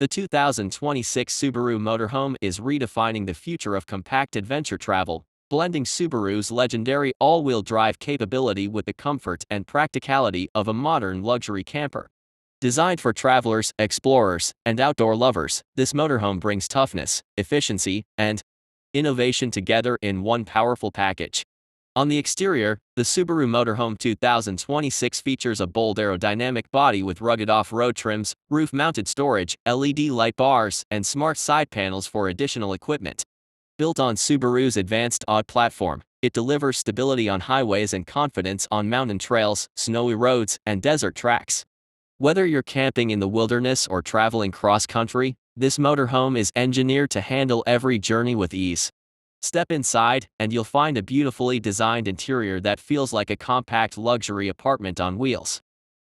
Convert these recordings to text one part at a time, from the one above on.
The 2026 Subaru Motorhome is redefining the future of compact adventure travel, blending Subaru's legendary all-wheel drive capability with the comfort and practicality of a modern luxury camper. Designed for travelers, explorers, and outdoor lovers, this motorhome brings toughness, efficiency, and innovation together in one powerful package. On the exterior, the Subaru Motorhome 2026 features a bold aerodynamic body with rugged off-road trims, roof-mounted storage, LED light bars, and smart side panels for additional equipment. Built on Subaru's advanced odd platform, it delivers stability on highways and confidence on mountain trails, snowy roads, and desert tracks. Whether you're camping in the wilderness or traveling cross-country, this motorhome is engineered to handle every journey with ease. Step inside, and you'll find a beautifully designed interior that feels like a compact luxury apartment on wheels.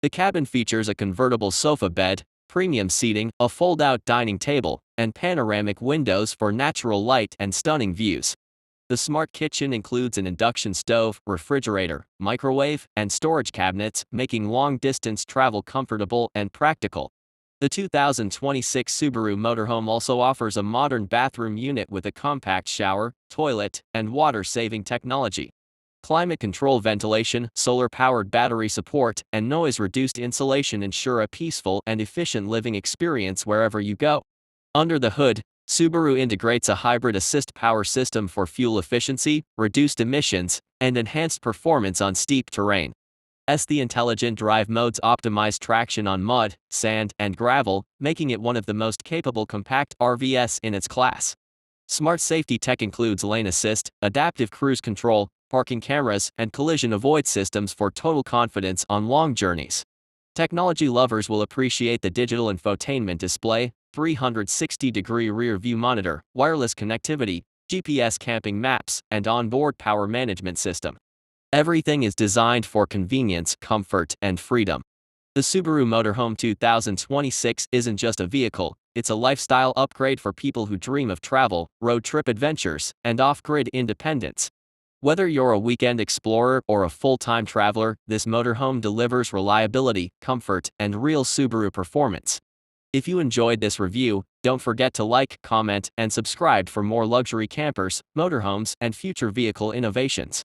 The cabin features a convertible sofa bed, premium seating, a fold-out dining table, and panoramic windows for natural light and stunning views. The smart kitchen includes an induction stove, refrigerator, microwave, and storage cabinets, making long-distance travel comfortable and practical. The 2026 Subaru Motorhome also offers a modern bathroom unit with a compact shower, toilet, and water-saving technology. Climate control ventilation, solar-powered battery support, and noise-reduced insulation ensure a peaceful and efficient living experience wherever you go. Under the hood, Subaru integrates a hybrid assist power system for fuel efficiency, reduced emissions, and enhanced performance on steep terrain. The intelligent drive modes optimize traction on mud, sand, and gravel, making it one of the most capable compact RVs in its class. Smart safety tech includes lane assist, adaptive cruise control, parking cameras, and collision avoid systems for total confidence on long journeys. Technology lovers will appreciate the digital infotainment display, 360-degree rear-view monitor, wireless connectivity, GPS camping maps, and onboard power management system. Everything is designed for convenience, comfort, and freedom. The Subaru Motorhome 2026 isn't just a vehicle, it's a lifestyle upgrade for people who dream of travel, road trip adventures, and off-grid independence. Whether you're a weekend explorer or a full-time traveler, this motorhome delivers reliability, comfort, and real Subaru performance. If you enjoyed this review, don't forget to like, comment, and subscribe for more luxury campers, motorhomes, and future vehicle innovations.